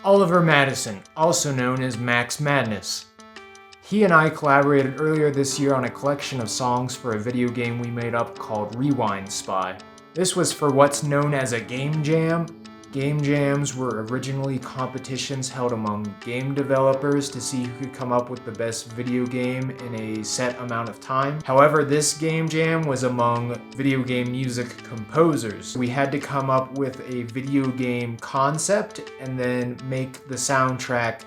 Oliver Madison, also known as MaxMaddness. He and I collaborated earlier this year on a collection of songs for a video game we made up called Rewind Spy. This was for what's known as a game jam. Game jams were originally competitions held among game developers to see who could come up with the best video game in a set amount of time. However, this game jam was among video game music composers. We had to come up with a video game concept and then make the soundtrack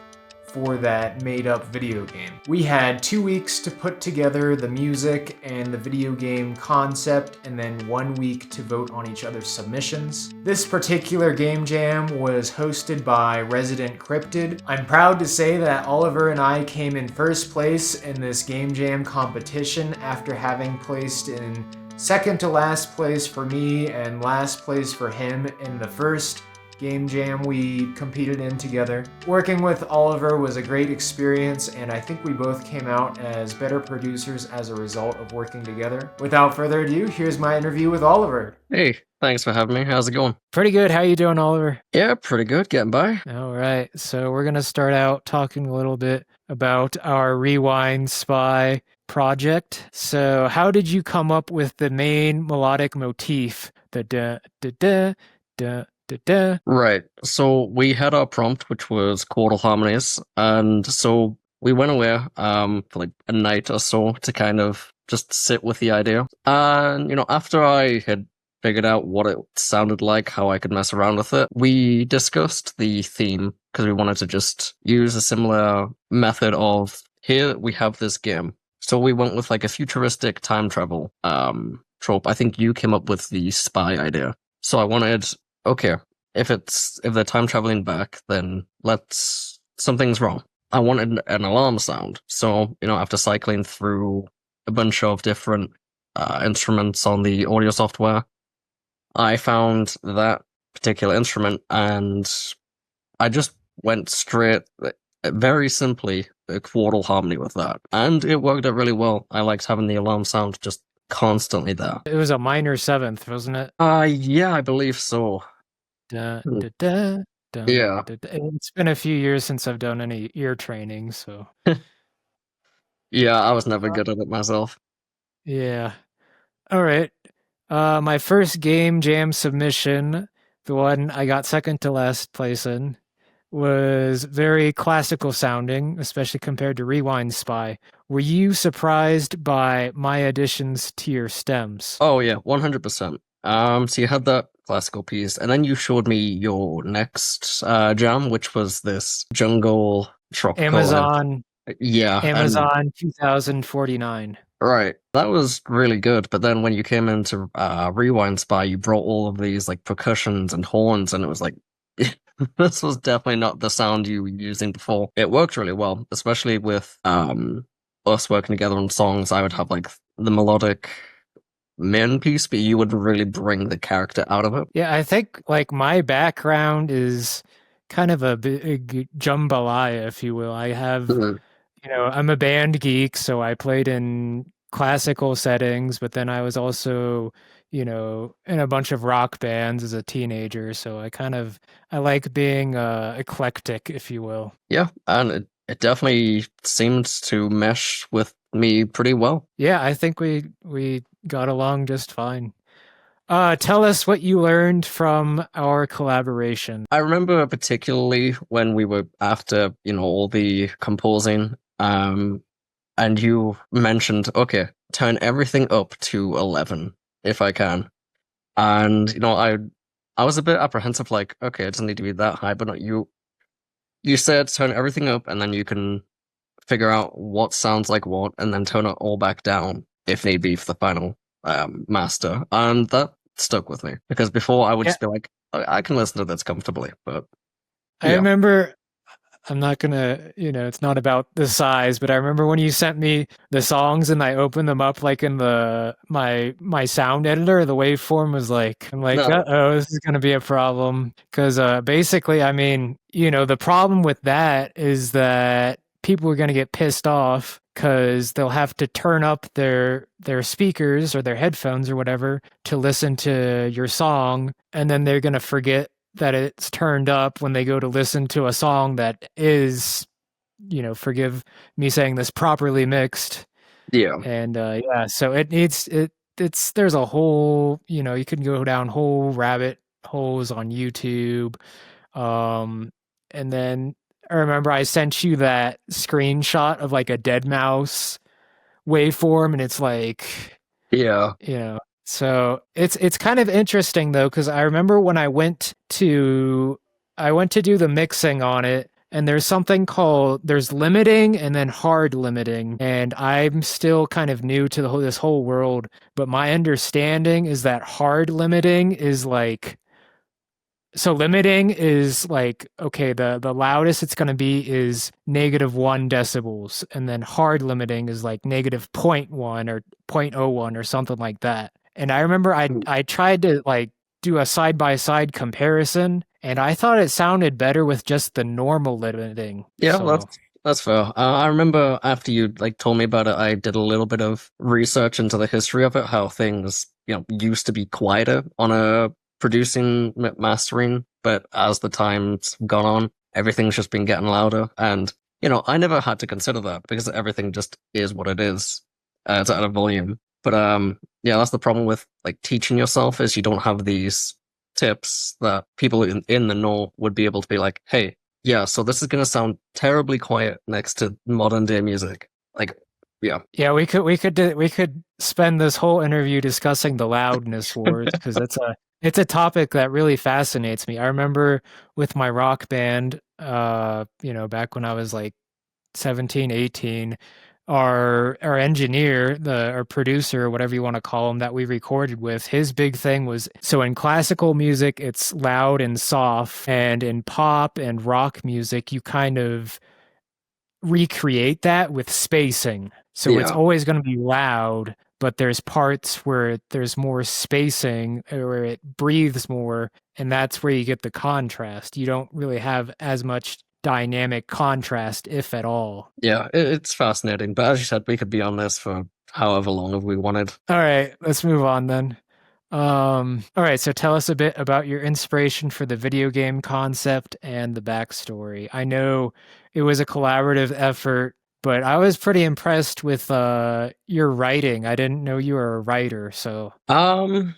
for that made-up video game. We had 2 weeks to put together the music and the video game concept, and then 1 week to vote on each other's submissions. This particular game jam was hosted by Resident Cryptid. I'm proud to say that Oliver and I came in first place in this game jam competition after having placed in second to last place for me and last place for him in the first game jam we competed in together. Working with Oliver was a great experience, and I think we both came out as better producers as a result of working together. Without further ado, here's my interview with Oliver. Hey, thanks for having me. How's it going? Pretty good. How you doing, Oliver? Yeah, pretty good. Getting by. All right. So we're going to start out talking a little bit about our Rewind Spy project. So how did you come up with the main melodic motif? The da-da-da-da. Right. So we had our prompt, which was chordal harmonies, and so we went away for like a night or so to kind of just sit with the idea. And after I had figured out what it sounded like, how I could mess around with it, we discussed the theme because we wanted to just use a similar method of here we have this game. So we went with like a futuristic time travel trope. I think you came up with the spy idea. So I wanted, okay, if they're time traveling back, then something's wrong. I wanted an alarm sound. So, after cycling through a bunch of different instruments on the audio software, I found that particular instrument and I just went straight, very simply, a chordal harmony with that. And it worked out really well. I liked having the alarm sound just constantly there. It was a minor seventh, wasn't it? Yeah, I believe so. Yeah. It's been a few years since I've done any ear training, so. Yeah, I was never good at it myself. Yeah. All right. My first game jam submission, the one I got second to last place in, was very classical sounding, especially compared to Rewind Spy. Were you surprised by my additions to your stems? Oh yeah, 100%. So you had that classical piece, and then you showed me your next jam, which was this jungle tropical. Amazon 2049. Right, that was really good. But then when you came into Rewind Spy, you brought all of these like percussions and horns, and it was like this was definitely not the sound you were using before. It worked really well, especially with us working together on songs. I would have like the melodic main piece, but you would really bring the character out of it. Yeah, I think like my background is kind of a big jambalaya, if you will. I have, I'm a band geek, so I played in classical settings, but then I was also, in a bunch of rock bands as a teenager. So I like being eclectic, if you will. Yeah, and it definitely seemed to mesh with me pretty well. Yeah, I think we got along just fine. Tell us what you learned from our collaboration. I remember particularly when we were after, all the composing, and you mentioned, okay, turn everything up to 11 if I can. And, I was a bit apprehensive, like, okay, it doesn't need to be that high, but not you. You said turn everything up and then you can figure out what sounds like what and then turn it all back down if need be for the final master. And that stuck with me because before I would just be like, I can listen to this comfortably. But I remember, I'm not gonna, it's not about the size, but I remember when you sent me the songs and I opened them up like in my sound editor, the waveform was like, I'm like, uh-oh, this is gonna be a problem. Because basically, the problem with that is that people are gonna get pissed off because they'll have to turn up their speakers or their headphones or whatever to listen to your song, and then they're gonna forget that it's turned up when they go to listen to a song that is, forgive me saying this, properly mixed. Yeah. And yeah, so it's there's a whole, you can go down whole rabbit holes on YouTube. Um, and then I remember I sent you that screenshot of like a dead mouse waveform, and it's like, Yeah. so it's kind of interesting though, because I remember when I went to do the mixing on it, and there's limiting and then hard limiting, and I'm still kind of new to this whole world, but my understanding is that hard limiting is like, so limiting is like, okay, the loudest it's going to be is -1 decibels, and then hard limiting is like -0.1 or -0.01 or something like that. And I remember I tried to like do a side by side comparison, and I thought it sounded better with just the normal limiting. Yeah, So that's fair. I remember after you like told me about it, I did a little bit of research into the history of it, how things used to be quieter on a producing mastering, but as the time's gone on, everything's just been getting louder. And I never had to consider that because everything just is what it is. It's at a volume. But yeah, that's the problem with like teaching yourself is you don't have these tips that people in the know would be able to be like, hey, yeah, so this is going to sound terribly quiet next to modern day music. Like, yeah. Yeah, we could spend this whole interview discussing the loudness wars, because it's a topic that really fascinates me. I remember with my rock band, back when I was like 17, 18, our engineer, our producer, whatever you want to call him, that we recorded with, his big thing was, so in classical music it's loud and soft, and in pop and rock music you kind of recreate that with spacing. So it's Yeah. always going to be loud, but there's parts where there's more spacing, where it breathes more, and that's where you get the contrast. You don't really have as much dynamic contrast, if at all. Yeah, it's fascinating. But as you said, we could be on this for however long if we wanted. All right, let's move on then. All right, so tell us a bit about your inspiration for the video game concept and the backstory. I know it was a collaborative effort, but I was pretty impressed with your writing. I didn't know you were a writer, so I'm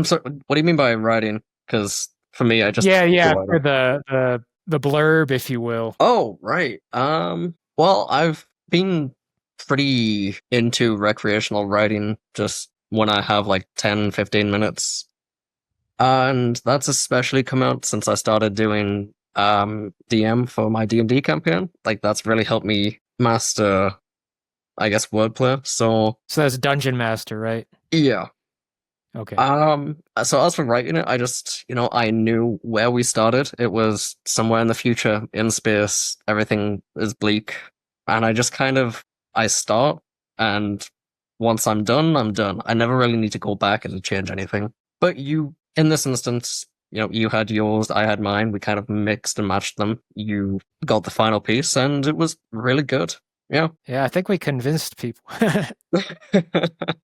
sorry, what do you mean by writing? Because for me, I just yeah, write for up. the blurb, if you will. Oh, right. Well, I've been pretty into recreational writing just when I have like 10, 15 minutes. And that's especially come out since I started doing DM for my D&D campaign. Like that's really helped me master, I guess, wordplay. So So that's Dungeon Master, right? yeah. Okay. So as for writing it, I just, I knew where we started. It was somewhere in the future, in space, everything is bleak. And I just I start, and once I'm done, I'm done. I never really need to go back and change anything. But in this instance, you had yours, I had mine. We kind of mixed and matched them. You got the final piece, and it was really good. Yeah. Yeah, I think we convinced people.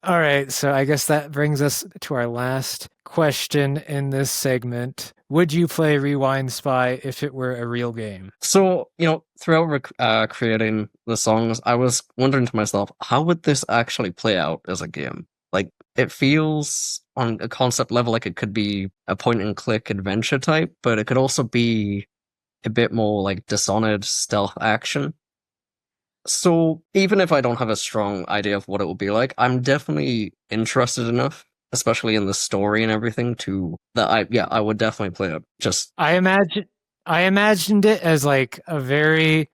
All right, so I guess that brings us to our last question in this segment. Would you play Rewind Spy if it were a real game? So, throughout creating the songs, I was wondering to myself, how would this actually play out as a game? Like, it feels on a concept level like it could be a point and click adventure type, but it could also be a bit more like Dishonored stealth action. So even if I don't have a strong idea of what it will be like, I'm definitely interested enough, especially in the story and everything, I would definitely play it. Just I imagined it as like a very,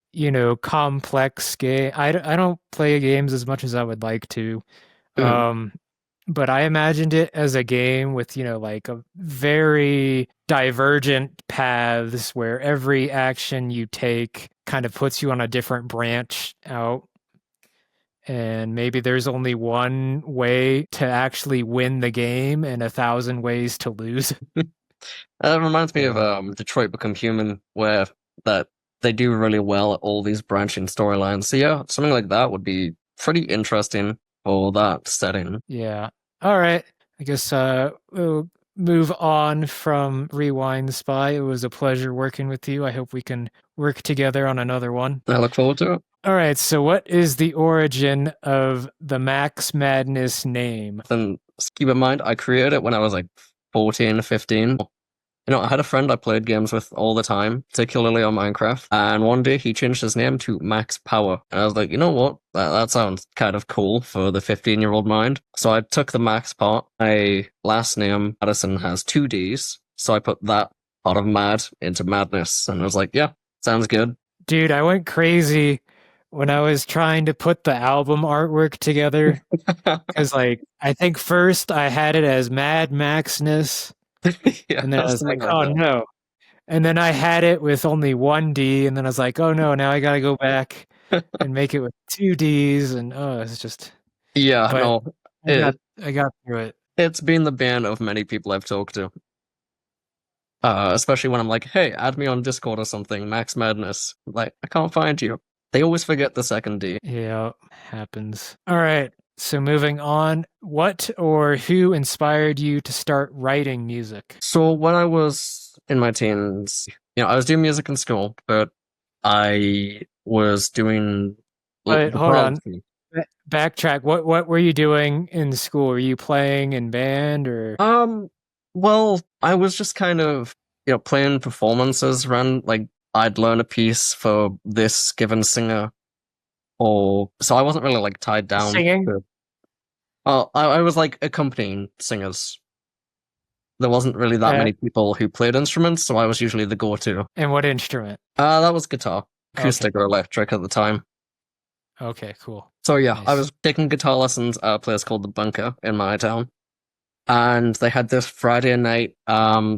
complex game. I don't play games as much as I would like to. mm, Um, but I imagined it as a game with, like a very divergent paths where every action you take kind of puts you on a different branch out. And maybe there's only one way to actually win the game and 1,000 ways to lose. it reminds me of So, Detroit Become Human, where that they do really well at all these branching storylines. So yeah, something like that would be pretty interesting for that setting. yeah. All right. I guess we'll move on from Rewind Spy. It was a pleasure working with you. I hope we can work together on another one. I look forward to it. All right, so what is the origin of the Max Madness name? Then keep in mind, I created it when I was like 14, 15. I had a friend I played games with all the time, particularly on Minecraft, and one day he changed his name to Max Power. And I was like, you know what? That sounds kind of cool for the 15-year-old mind. So I took the Max part. My last name, Madison, has 2 Ds, so I put that part of mad into madness, and I was like, yeah, sounds good. Dude, I went crazy when I was trying to put the album artwork together. Because, like, I think first I had it as Mad Maxness, Yeah, and then I was something like, like oh that. no. And then I had it with only 1D, and then I was like, oh no, now I gotta go back and make it with 2Ds, and oh, it's just. Yeah, But no, I got it I got through it. it's been the bane of many people I've talked to. Especially when I'm like, hey, add me on Discord or something, Max Madness. Like, I can't find you. They always forget the second D. Yeah, happens. All right. So moving on, what or who inspired you to start writing music? So when I was in my teens, I was doing music in school, but I was doing But hold guitar on, lessons. backtrack. What were you doing in school? Were you playing in band or? Well, I was just kind of, playing performances around, like, I'd learn a piece for this given singer, or so I wasn't really like tied down Singing? to. I was like accompanying singers. There wasn't really that many people who played instruments, so I was usually the go-to. And what instrument? That was guitar, Okay. acoustic or electric at the time. Okay, cool. So yeah, I Nice. was taking guitar lessons at a place called the Bunker in my town, and they had this Friday night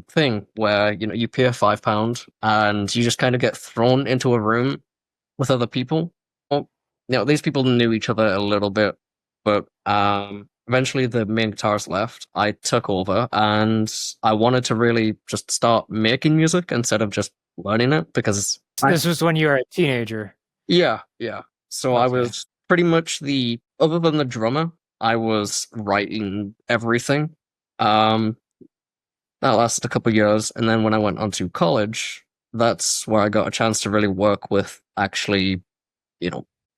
thing where you pay £5 and you just kind of get thrown into a room with other people. Well, these people knew each other a little bit, but eventually the main guitarist left. I took over, and I wanted to really just start making music instead of just learning it because This was when you were a teenager. yeah. So I Okay. was pretty much other than the drummer, I was writing everything. That lasted a couple of years, and then when I went on to college, that's where I got a chance to really work with actually,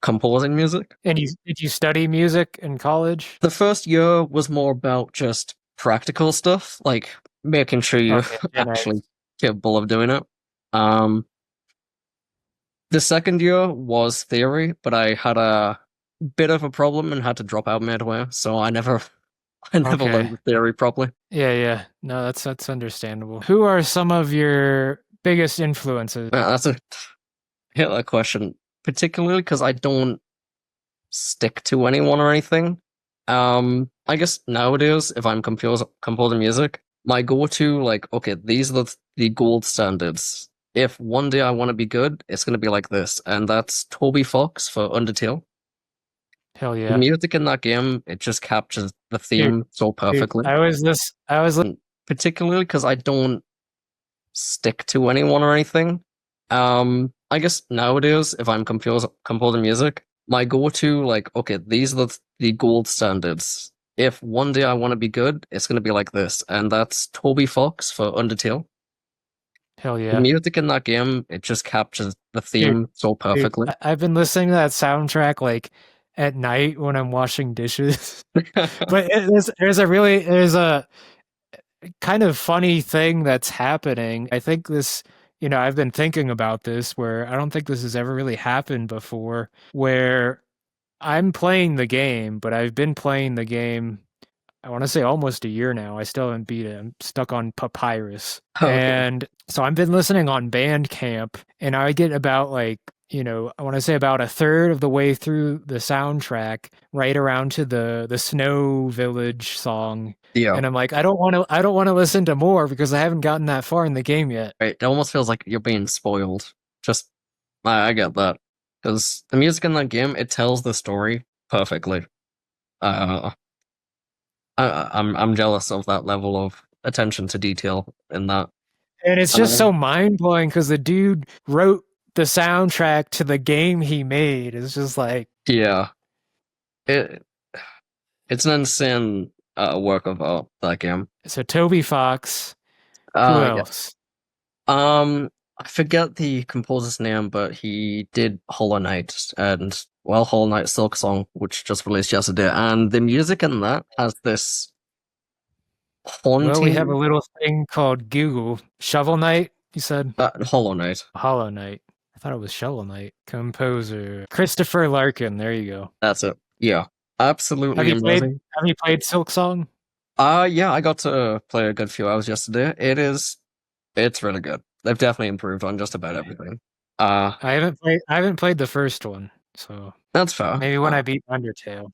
composing music. And did you study music in college? The first year was more about just practical stuff, like making sure you're Okay, yeah, actually nice. capable of doing it. The second year was theory, but I had a bit of a problem and had to drop out midway, so I never Okay. learned the theory properly. Yeah. No, that's understandable. Who are some of your biggest influences? That's a hit that question, particularly because I don't stick to anyone or anything. I guess nowadays, if I'm composing music, my go-to, like, okay, these are the gold standards. If one day I want to be good, it's going to be like this, and that's Toby Fox for Undertale. Hell The yeah. music in that game, it just captures the theme so Dude, perfectly. I was Particularly because I don't stick to anyone or anything. I guess nowadays, if I'm composing music, my go-to, like, okay, these are the gold standards. If one day I want to be good, it's going to be like this, and that's Toby Fox for Undertale. Hell The yeah. music in that game, it just captures the theme so Dude, perfectly. I've been listening to that soundtrack like at night when I'm washing dishes. But there's a kind of funny thing that's happening. I think I've been thinking about this where I don't think this has ever really happened before, where I'm playing the game, but I've been playing the game, I want to say almost a year now. I still haven't beat it. I'm stuck on Papyrus. Okay. And so I've been listening on Bandcamp, and I get about I want to say about a third of the way through the soundtrack, right around to the Snow Village song. Yeah. And I'm like, I don't want to listen to more because I haven't gotten that far in the game yet. Right. It almost feels like you're being spoiled. Just, I get that. Because the music in that game, it tells the story perfectly. I'm jealous of that level of attention to detail in that. And it's just so mind blowing because the dude wrote the soundtrack to the game he made. It's just like, yeah, it's an insane work of art, that game. So Toby Fox. Who Yeah. else? I forget the composer's name, but he did Hollow Knight and Hollow Knight Silk Song, which just released yesterday, and the music in that has this Well, we have a haunting. little thing called Google. Shovel Knight, you said? Hollow Knight. Hollow Knight. I thought it was Shovel Knight. Composer. Christopher Larkin. There you go. That's it. Yeah, Have absolutely you played amazing. have you played Silk Song? Yeah, I got to play a good few hours yesterday. It's really good. They've definitely improved on just about everything. Uh, I haven't played the first one, so that's fair. maybe when I beat Undertale.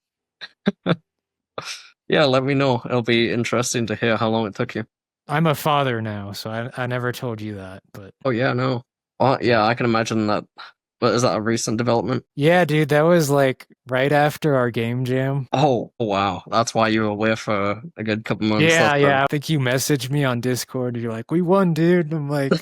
Yeah, let me know. It'll be interesting to hear how long it took you. I'm a father now, so I never told you that, but Oh yeah, no. Oh yeah, I can imagine that. But is that a recent development? yeah, dude, that was like right after our game jam. Oh wow, that's why you were away for a good couple months. Yeah, That's yeah. I think you messaged me on Discord. You're like, "We won, dude." And I'm like,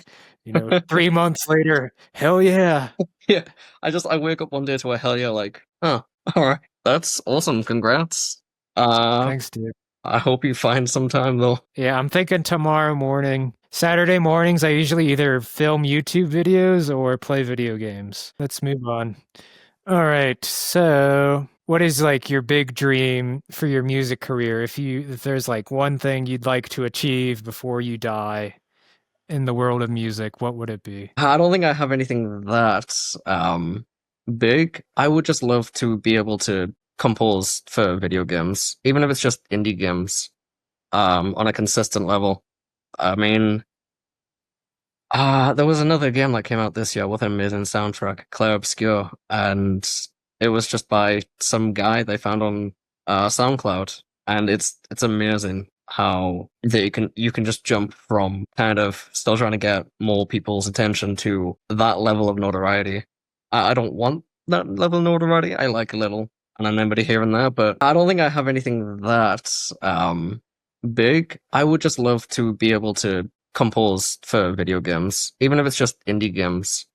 3 months later, hell yeah. yeah. I wake up one day to a hell yeah, like, oh, all right, that's awesome. Congrats. Uh, Thanks, dude. I hope you find some time though. Yeah, I'm thinking tomorrow morning. Saturday mornings, I usually either film YouTube videos or play video games. Let's move on. All right. So, what is like your big dream for your music career? If there's like one thing you'd like to achieve before you die in the world of music, what would it be? I don't think I have anything that big. I would just love to be able to compose for video games, even if it's just indie games, on a consistent level. I mean, there was another game that came out this year with an amazing soundtrack, Claire Obscure, and it was just by some guy they found on SoundCloud, and it's amazing how you can just jump from kind of still trying to get more people's attention to that level of notoriety. I don't want that level of notoriety. I like a little, and I'm nobody here and there, but I don't think I have anything that big. I would just love to be able to compose for video games, even if it's just indie games,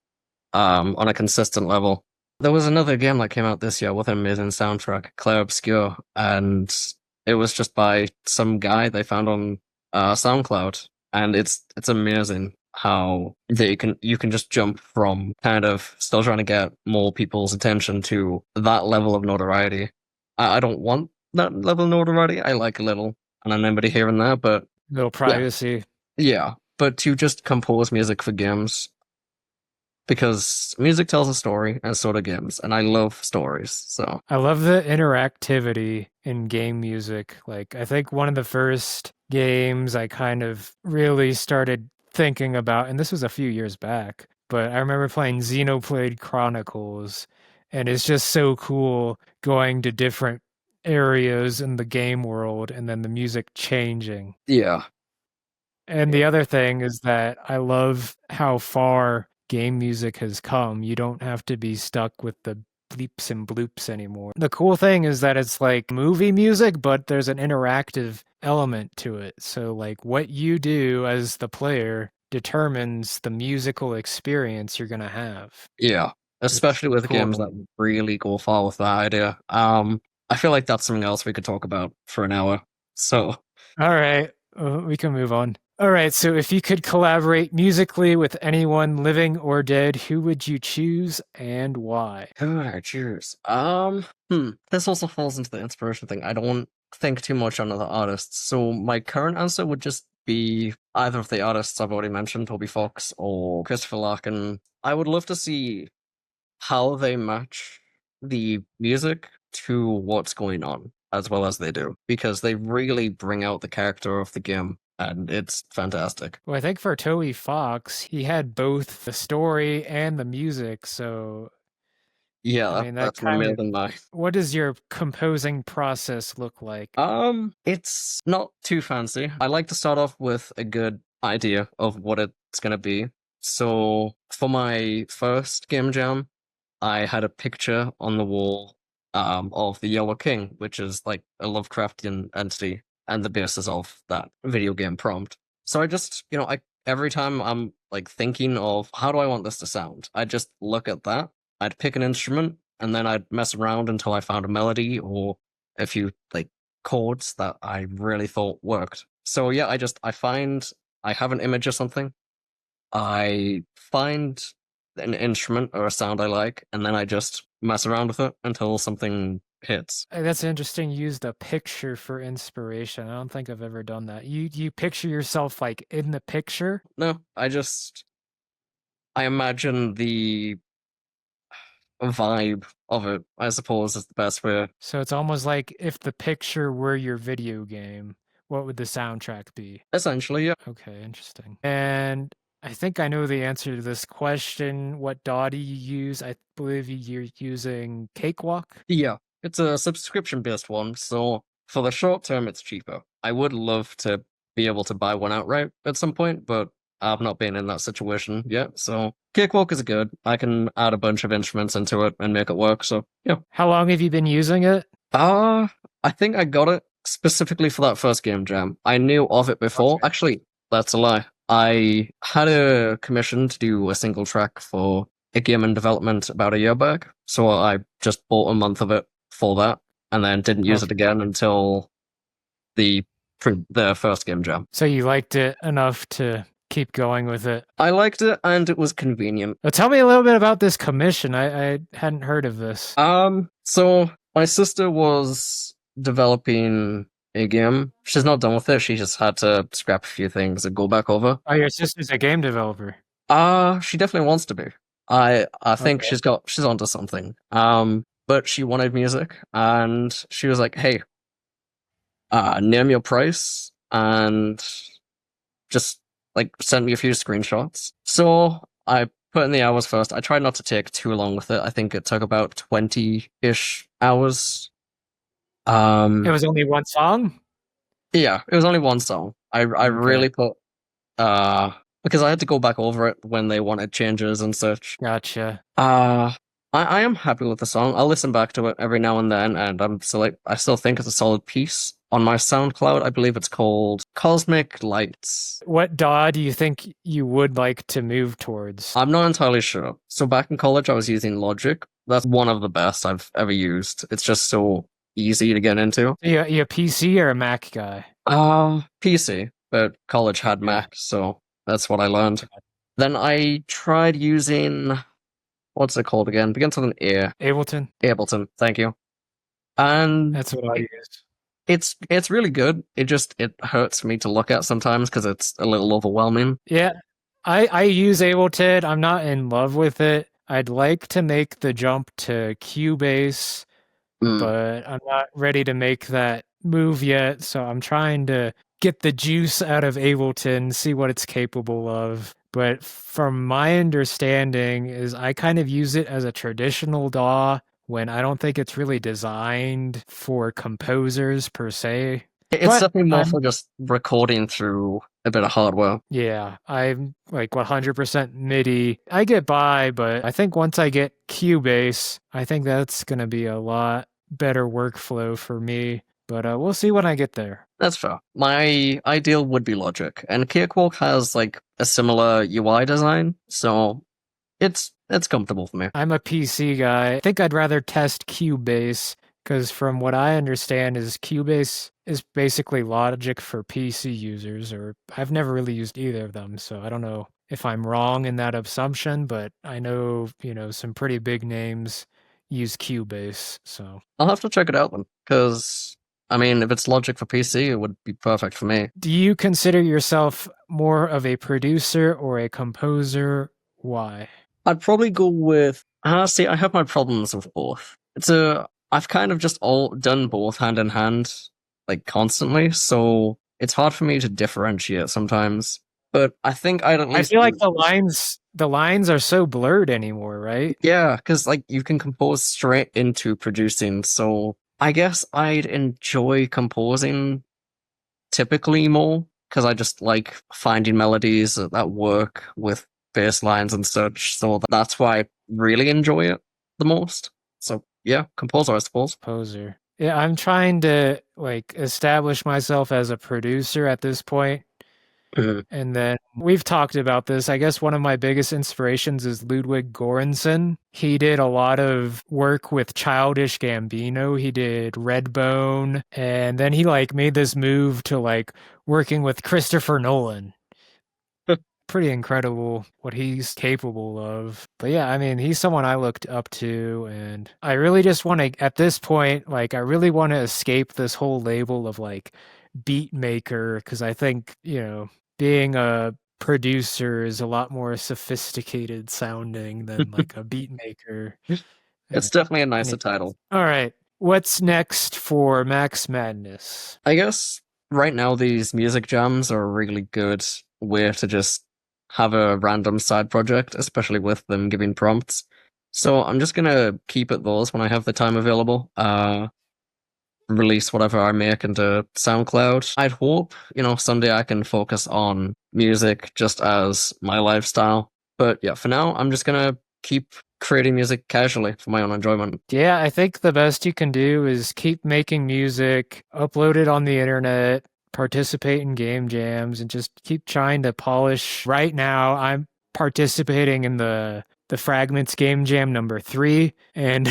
on a consistent level. There was another game that came out this year with an amazing soundtrack, Claire Obscure, and it was just by some guy they found on SoundCloud, and it's amazing how you can just jump from kind of still trying to get more people's attention to that level of notoriety. I don't want that level of notoriety. I like a little, and I'm nobody here and there, but Little yeah, privacy. yeah. But to just compose music for games, because music tells a story, and so do games, and I love stories. So I love the interactivity in game music. Like, I think one of the first games I kind of really started thinking about, and this was a few years back, but I remember playing Xenoblade Chronicles, and it's just so cool going to different areas in the game world and then the music changing. yeah, And the other thing is that I love how far game music has come. You don't have to be stuck with the bleeps and bloops anymore. The cool thing is that it's like movie music, but there's an interactive element to it. So, like, what you do as the player determines the musical experience you're going to have. yeah. It's Especially with games cool. that really go far with that idea. I feel like that's something else we could talk about for an hour. So All right, we can move on. All right, so if you could collaborate musically with anyone living or dead, who would you choose and why? who would I choose? This also falls into the inspiration thing. I don't think too much on other artists, so my current answer would just be either of the artists I've already mentioned, Toby Fox or Christopher Larkin. I would love to see how they match the music to what's going on as well as they do, because they really bring out the character of the game, and it's fantastic. Well, I think for Toby Fox, he had both the story and the music, so Yeah, I mean that that's an kind of amazing line. what does your composing process look like? It's not too fancy. I like to start off with a good idea of what it's gonna be. So for my first game jam, I had a picture on the wall of the Yellow King, which is like a Lovecraftian entity and the basis of that video game prompt. So I just, I every time I'm like thinking of how do I want this to sound, I just look at that. I'd pick an instrument and then I'd mess around until I found a melody or a few like chords that I really thought worked. So yeah, I have an image or something. I find an instrument or a sound I like, and then I just mess around with it until something hits. That's interesting. You used a picture for inspiration. I don't think I've ever done that. You picture yourself like in the picture? No, I imagine the vibe of it, I suppose, is the best way. So it's almost like if the picture were your video game, what would the soundtrack be? Essentially, yeah. Okay, interesting. And I think I know the answer to this question. What DAW do you use? I believe you're using Cakewalk. Yeah, it's a subscription-based one, so for the short term, it's cheaper. I would love to be able to buy one outright at some point, but I've not been in that situation yet, so Cakewalk is good. I can add a bunch of instruments into it and make it work, so yeah. How long have you been using it? I think I got it specifically for that first game jam. I knew of it before. Okay. Actually, that's a lie. I had a commission to do a single track for a game in development about a year back, so I just bought a month of it for that, and then didn't use it again until the first game jam. So you liked it enough to keep going with it. I liked it, and it was convenient. Well, tell me a little bit about this commission. I hadn't heard of this. So my sister was developing a game. She's not done with it. She just had to scrap a few things and go back over. Oh, your sister's a game developer. She definitely wants to be. I think Okay. she's onto something. But she wanted music, and she was like, "Hey, name your price," and just like sent me a few screenshots. So I put in the hours first. I tried not to take too long with it. I think it took about 20-ish hours. It was only one song? Yeah, it was only one song. I really put because I had to go back over it when they wanted changes and such. Gotcha. I am happy with the song. I'll listen back to it every now and then, and I still think it's a solid piece. On my SoundCloud, I believe it's called Cosmic Lights. What DAW do you think you would like to move towards? I'm not entirely sure. So back in college, I was using Logic. That's one of the best I've ever used. It's just so easy to get into. You a PC or a Mac guy? PC, but college had Mac, so that's what I learned. Then I tried using, what's it called again? Begins with an A. Ableton. Ableton, thank you. And That's what I use. it's really good. It hurts me to look at sometimes because it's a little overwhelming. Yeah, I use Ableton. I'm not in love with it. I'd like to make the jump to Cubase, but I'm not ready to make that move yet. So I'm trying to get the juice out of Ableton, see what it's capable of. But from my understanding is I kind of use it as a traditional DAW when I don't think it's really designed for composers per se. It's definitely more for just recording through a bit of hardware. Yeah, I'm like 100% MIDI. I get by, but I think once I get Cubase, I think that's going to be a lot better workflow for me. But we'll see when I get there. That's fair. My ideal would be Logic, and Cakewalk has like a similar UI design, so it's comfortable for me. I'm a PC guy. I think I'd rather test Cubase because from what I understand is Cubase is basically Logic for PC users, or I've never really used either of them, so I don't know if I'm wrong in that assumption, but I know, some pretty big names use Cubase, so. I'll have to check it out then, because I mean, if it's Logic for PC, it would be perfect for me. Do you consider yourself more of a producer or a composer? Why? I'd probably go with, see, I have my problems with both. I've kind of just done both hand in hand, like constantly, so it's hard for me to differentiate sometimes. But I think I'd at least. I feel like the lines are so blurred anymore, right? Yeah, because like you can compose straight into producing, so I guess I'd enjoy composing typically more, because I just like finding melodies that work with bass lines and such, so that's why I really enjoy it the most. So yeah, composer, I suppose. Composer. Yeah, I'm trying to like establish myself as a producer at this point. And then we've talked about this. I guess one of my biggest inspirations is Ludwig Göransson. He did a lot of work with Childish Gambino. He did Redbone, and then he like made this move to like working with Christopher Nolan. Pretty incredible what he's capable of. But yeah, I mean, he's someone I looked up to, and I really just want to, at this point, like, I really want to escape this whole label of like beat maker, because I think, you know, being a producer is a lot more sophisticated sounding than like a beat maker. It's definitely a nicer title. All right. What's next for Max Madness? I guess right now these music jams are a really good way to just have a random side project, especially with them giving prompts. So I'm just gonna keep it those when I have the time available. Release whatever I make into SoundCloud. I'd hope, you know, someday I can focus on music just as my lifestyle. But yeah, for now, I'm just gonna keep creating music casually for my own enjoyment. Yeah, I think the best you can do is keep making music, upload it on the internet, participate in game jams, and just keep trying to polish. Right now, I'm participating in the Fragments game jam number 3, and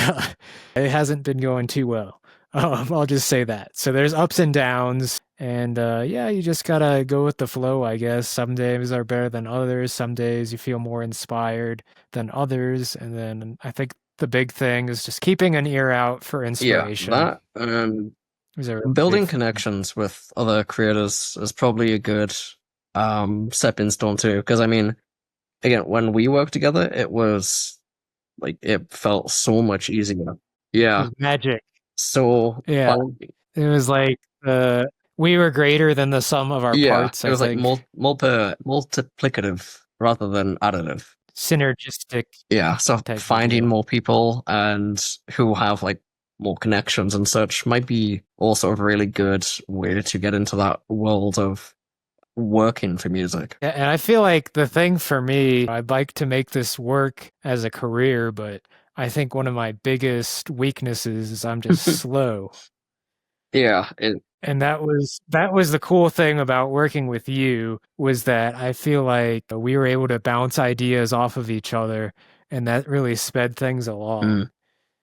it hasn't been going too well. I'll just say that. So there's ups and downs, and yeah, you just gotta go with the flow, I guess. Some days are better than others. Some days you feel more inspired than others, and then I think the big thing is just keeping an ear out for inspiration. Yeah, that building connections with other creators is probably a good stepping stone too. Because I mean, again, when we worked together, it was like it felt so much easier. Yeah, magic. So yeah, it was like we were greater than the sum of our parts. It was like multiplicative rather than additive. Synergistic. Yeah, so finding more people and who have like more connections and such might be also a really good way to get into that world of working for music. Yeah, and I feel like the thing for me, I'd like to make this work as a career, but I think one of my biggest weaknesses is I'm just slow. Yeah. And that was the cool thing about working with you, was that I feel like we were able to bounce ideas off of each other, and that really sped things along.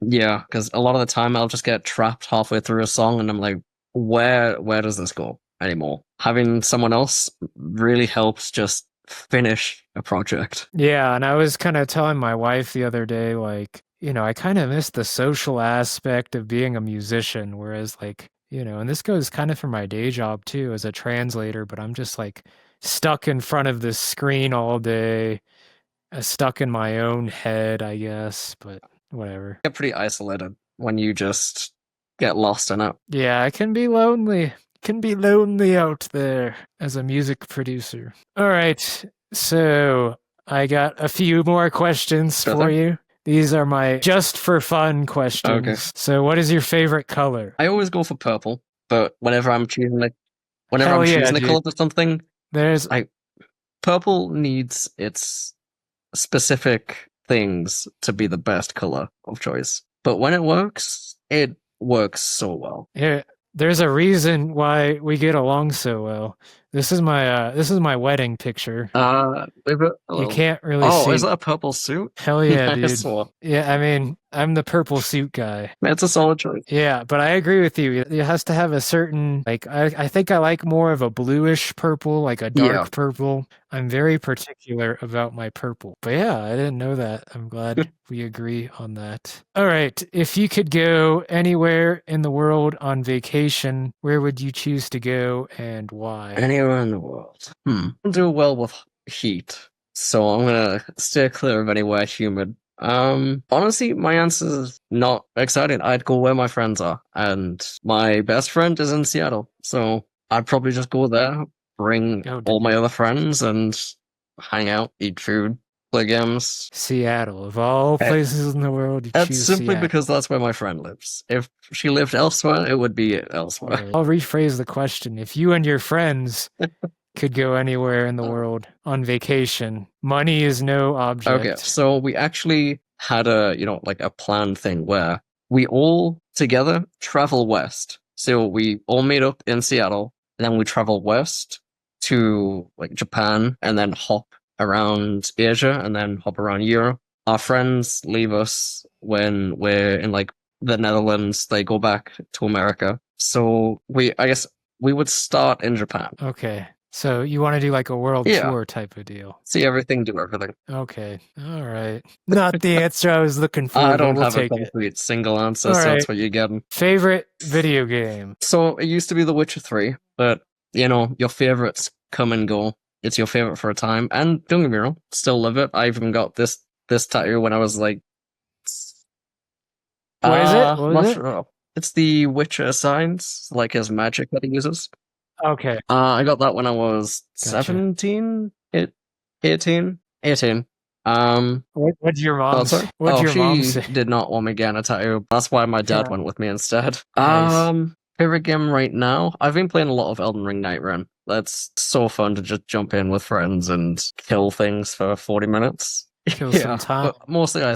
Yeah, because a lot of the time I'll just get trapped halfway through a song and I'm like, where does this go anymore? Having someone else really helps just finish a project. Yeah, and I was kind of telling my wife the other day, like, you know, I kind of miss the social aspect of being a musician, whereas like, you know, and this goes kind of for my day job too as a translator, but I'm just like stuck in front of this screen all day, stuck in my own head, I guess, but whatever. You get pretty isolated when you just get lost in it. Yeah, it can be lonely. Can be lonely out there as a music producer. All right, so I got a few more questions for you. These are my just for fun questions. Okay. So what is your favorite color? I always go for purple, but whenever I'm choosing a color for something, purple needs its specific things to be the best color of choice. But when it works so well. Here, there's a reason why we get along so well. This is my wedding picture. You can't really see. Oh, is that a purple suit? Hell yeah, dude. Yeah, I mean, I'm the purple suit guy. That's a solid choice. Yeah, but I agree with you. It has to have a certain, like, I think I like more of a bluish purple, like a dark purple. I'm very particular about my purple. But yeah, I didn't know that. I'm glad we agree on that. All right, if you could go anywhere in the world on vacation, where would you choose to go and why? Anywhere in the world. I do well with heat, so I'm gonna stay clear of anywhere humid. Honestly, my answer is not exciting. I'd go where my friends are, and my best friend is in Seattle, so I'd probably just go there, bring all my other friends, and hang out, eat food, play games. Seattle, of all places in the world, you that's choose simply Seattle. because that's where my friend lives. If she lived elsewhere, it would be elsewhere. I'll rephrase the question. If you and your friends could go anywhere in the world on vacation, money is no object. Okay, so we actually had a planned thing where we all together travel west. So we all meet up in Seattle, and then we travel west to like Japan and then hop around Asia and then hop around Europe. Our friends leave us when we're in like the Netherlands. They go back to America. So I guess we would start in Japan. Okay. So you want to do like a world tour type of deal? See everything, do everything. Okay. All right. Not the answer I was looking for. I don't we'll have a take it. complete single answer, All so right. that's what you're getting. Favorite video game? So it used to be The Witcher 3, but you know, your favorites come and go. It's your favorite for a time. And don't get me wrong, still love it. I even got this tattoo when I was like... What is it? What is it? Sure. It's the Witcher signs, like his magic that he uses. Okay. I got that when I was Gotcha. 17, 18. What'd your mom say? Sorry? What'd your mom she say? did not want me getting a tattoo. That's why my dad went with me instead. Nice. Favorite game right now? I've been playing a lot of Elden Ring Night Run. That's so fun to just jump in with friends and kill things for 40 minutes. Kill some time. But mostly I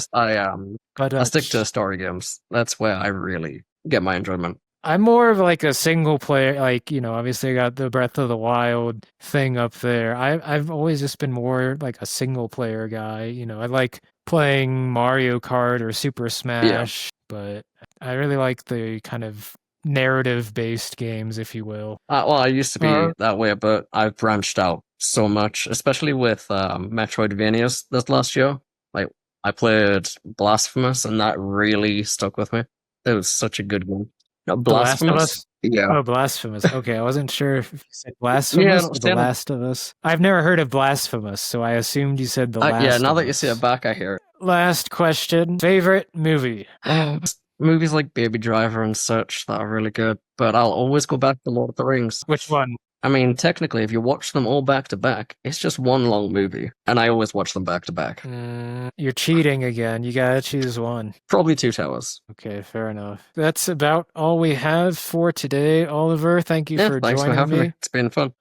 stick to story games. That's where I really get my enjoyment. I'm more of like a single player, like, you know, obviously I got the Breath of the Wild thing up there. I've always just been more like a single player guy. You know, I like playing Mario Kart or Super Smash, but I really like the kind of narrative based games, if you will. Well, I used to be that way, but I've branched out so much, especially with Metroidvanias this last year. Like, I played Blasphemous, and that really stuck with me. It was such a good one. No, Blasphemous? The Last of Us? Yeah. Oh, Blasphemous. Okay, I wasn't sure if you said Blasphemous or The Last of Us. I've never heard of Blasphemous, so I assumed you said The Last of Us. Yeah, now that you say it back, I hear it. Last question. Favorite movie? Movies like Baby Driver and such that are really good, but I'll always go back to Lord of the Rings. Which one? I mean, technically, if you watch them all back to back, it's just one long movie, and I always watch them back to back. You're cheating again. You gotta choose one. Probably Two Towers. Okay, fair enough. That's about all we have for today, Oliver. Thank you for thanks joining for having me. It's been fun.